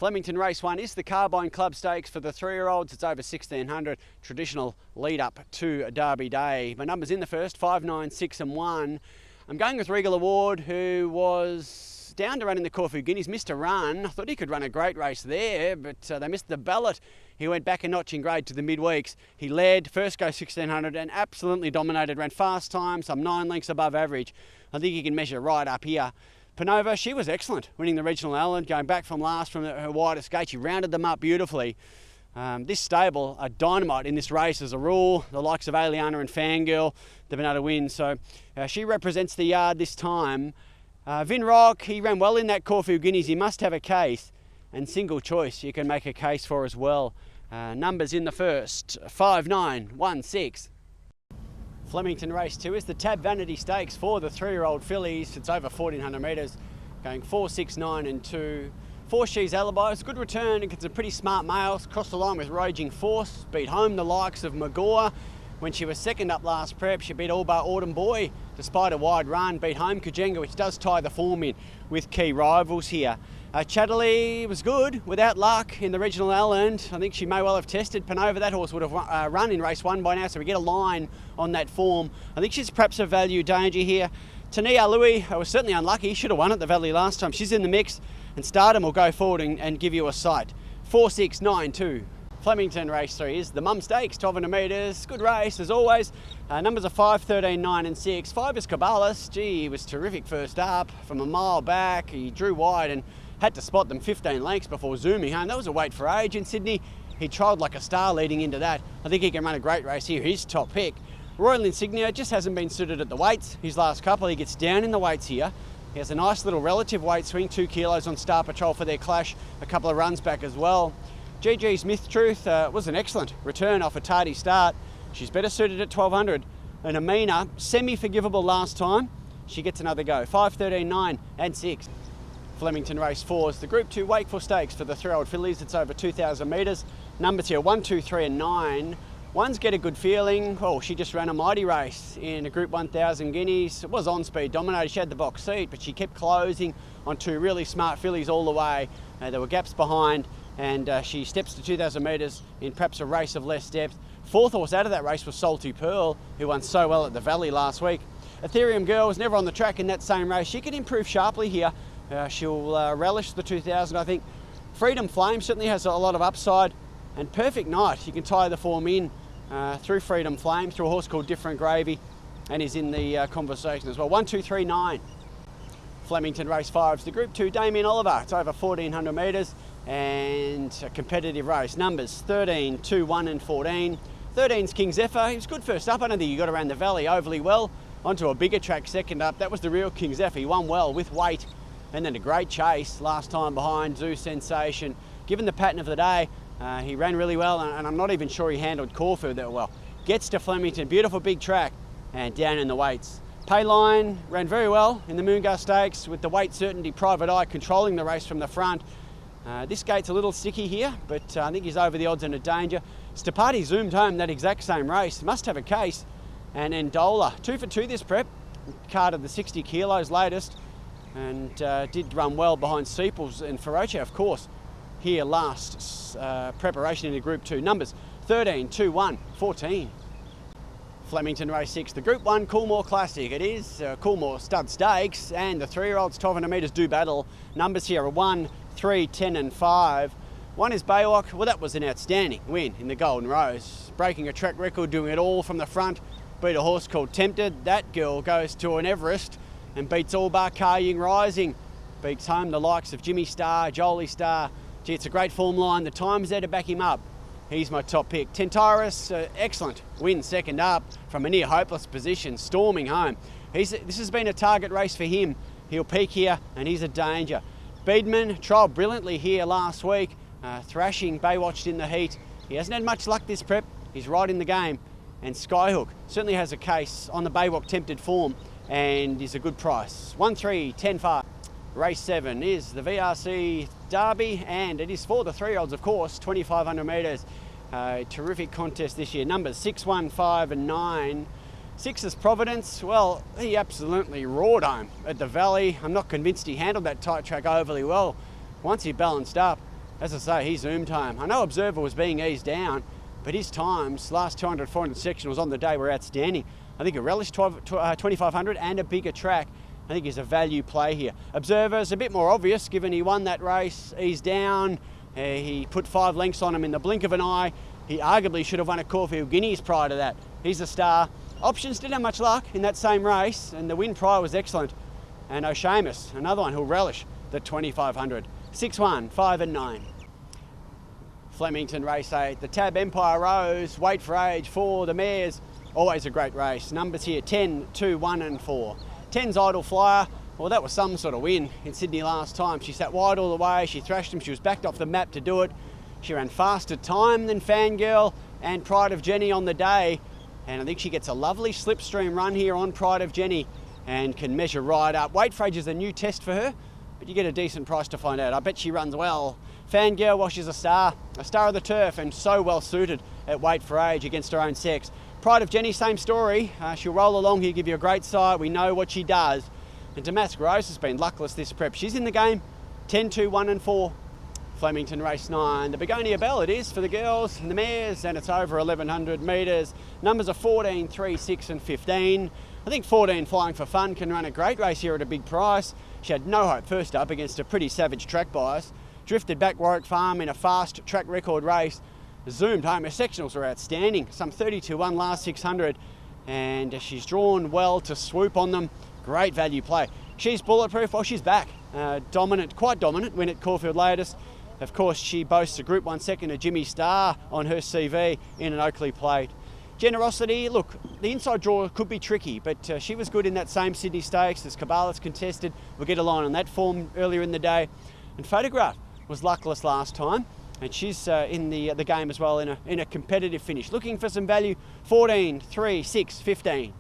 Flemington Race 1 is the Carbine Club Stakes for the 3-year-olds. It's over 1,600, traditional lead up to Derby Day. My numbers in the first, 5, 9, 6 and 1. I'm going with Regal Award, who was down to run in the Corfu Guineas, missed a run. I thought he could run a great race there, but they missed the ballot. He went back a notch in grade to the midweeks. He led, first go 1,600 and absolutely dominated, ran fast time, some 9 lengths above average. I think he can measure right up here. Panova, she was excellent, winning the Regional Allen, going back from last from her widest gate. She rounded them up beautifully. This stable are dynamite in this race as a rule. The likes of Aliana and Fangirl, they've been able to win. So she represents the yard this time. Vin Rock, he ran well in that Corfu Guineas. He must have a case. And Single Choice, you can make a case for as well. Numbers in the first, 5, 9, 1, 6. Flemington Race 2 is the Tab Vanity Stakes for the 3-year-old fillies. It's over 1,400 metres, going 4, 6, 9 and 2. 4 She's Alibi, it's a good return against a pretty smart males. Crossed the line with Raging Force, beat home the likes of Magor. When she was second up last prep, she beat All But Autumn Boy despite a wide run. Beat home Kajenga, which does tie the form in with key rivals here. Chatterley was good, without luck in the Regional Allen. I think she may well have tested Panova. That horse would have run in race 1 by now, so we get a line on that form. I think she's perhaps a value danger here. Tania Louis was certainly unlucky. Should have won at the Valley last time. She's in the mix, and Stardom will go forward and give you a sight. 4, 6, 9, 2. Flemington Race 3 is the Mum Stakes, 1,200 metres. Good race as always. Numbers are 5, 13, 9 and 6. 5 is Cabalas. Gee, he was terrific first up from a mile back. He drew wide and had to spot them 15 lengths before zooming home. That was a wait for age in Sydney. He trialled like a star leading into that. I think he can run a great race here. His top pick. Royal Insignia just hasn't been suited at the weights. His last couple, he gets down in the weights here. He has a nice little relative weight swing, 2 kilos on Star Patrol for their clash, a couple of runs back as well. GG's Myth Truth was an excellent return off a tardy start. She's better suited at 1,200. And Amina, semi-forgivable last time. She gets another go. 5, 13, 9 and 6. Flemington Race 4 is the Group 2 Wakeful Stakes for the 3-year-old fillies. It's over 2,000 metres. Numbers here 1, 2, 3 and 9. One's Get a Good Feeling. Oh, she just ran a mighty race in a Group 1,000 Guineas. It was on speed dominated. She had the box seat, but she kept closing on 2 really smart fillies all the way. There were gaps behind, and she steps to 2,000 metres in perhaps a race of less depth. 4th horse out of that race was Salty Pearl, who won so well at the Valley last week. Ethereum Girl was never on the track in that same race. She can improve sharply here. She'll relish the 2,000, I think. Freedom Flame certainly has a lot of upside. And Perfect Night, you can tie the form in through Freedom Flame, through a horse called Different Gravy, and is in the conversation as well. 1, 2, 3, 9. Flemington Race 5 is the Group 2 Damien Oliver. It's over 1,400 metres and a competitive race. Numbers 13, 2, 1 and 14. 13's King Zephyr. He was good first up. I don't think he got around the Valley overly well. Onto a bigger track second up. That was the real King Zephyr. He won well with weight. And then a great chase last time behind Zoo Sensation. Given the pattern of the day, he ran really well, and I'm not even sure he handled Corfu that well. Gets to Flemington, beautiful big track, and down in the weights. Payline ran very well in the Moongar Stakes with the weight certainty, Private Eye controlling the race from the front. This gate's a little sticky here, but I think he's over the odds and a danger. Stapati zoomed home that exact same race, must have a case. And Endola, 2 for 2 this prep, carted the 60 kilos latest, and did run well behind Seeples and Ferocia, of course, here last preparation into Group 2. Numbers 13, 2, 1, 14. Flemington Race 6, the Group 1 Coolmore Classic. It is Coolmore Stud Stakes, and the 3-year-olds 1,200 metres do battle. Numbers here are 1, 3, 10 and 5. 1 is Baywalk. Well, that was an outstanding win in the Golden Rose. Breaking a track record, doing it all from the front. Beat a horse called Tempted. That girl goes to an Everest and beats All Bar Kaying Rising. Beats home the likes of Jimmy Star, Jolie Star. Gee, it's a great form line. The time's there to back him up. He's my top pick. Tentaris, excellent win second up from a near hopeless position, storming home. This has been a target race for him. He'll peak here, and he's a danger. Beedman trialled brilliantly here last week, thrashing Baywatched in the heat. He hasn't had much luck this prep. He's right in the game. And Skyhook certainly has a case on the Baywalk Tempted form, and is a good price. 1, 3, 10, 5. Race 7 is the VRC Derby, and it is for the 3-year-olds, of course, 2,500 metres. Terrific contest this year. Numbers 6, 1, 5 and 9. 6 is Providence. Well, he absolutely roared home at the Valley. I'm not convinced he handled that tight track overly well. Once he balanced up, As I say, he zoomed home. I know Observer was being eased down, but his times, last 200, 400 sectionals on the day were outstanding. I think a Relish 2500 and a bigger track, I think is a value play here. Observer's a bit more obvious given he won that race, eased down, he put 5 lengths on him in the blink of an eye. He arguably should have won at Caulfield Guineas prior to that. He's a star. Options didn't have much luck in that same race, and the win prior was excellent. And O'Shamus, another one who'll relish the 2500. 6-1, 5 and 9. Flemington race 8. The Tab Empire Rose, Wait for Age for the mares. Always a great race. Numbers here 10, 2, 1 and 4. 10's Idle Flyer. Well, that was some sort of win in Sydney last time. She sat wide all the way. She thrashed him. She was backed off the map to do it. She ran faster time than Fangirl and Pride of Jenny on the day. And I think she gets a lovely slipstream run here on Pride of Jenny and can measure right up. Wait for Age is a new test for her, but you get a decent price to find out. I bet she runs well. Fangirl, well, she's a star of the turf and so well suited at Wait for Age against her own sex. Pride of Jenny, same story. She'll roll along here, give you a great sight. We know what she does. And Damask Rose has been luckless this prep. She's in the game, 10, 2, 1 and 4. Flemington race 9. The Begonia Bell it is for the girls and the mares, and it's over 1100 metres. Numbers are 14, 3, 6 and 15. I think 14 Flying for Fun can run a great race here at a big price. She had no hope first up against a pretty savage track bias. Drifted back Warwick Farm in a fast track record race. Zoomed home. Her sectionals are outstanding. Some 32-1 last 600, and she's drawn well to swoop on them. Great value play. She's bulletproof. Well, she's back. Dominant, quite dominant win at Caulfield latest. Of course, she boasts a Group 1 second, a Jimmy Star on her CV in an Oakley plate. Generosity, look, the inside draw could be tricky, but she was good in that same Sydney Stakes. There's Cabalas contested. We'll get a line on that form earlier in the day. And Photograph was luckless last time, and she's in the game as well in a competitive finish. Looking for some value, 14, 3, 6, 15.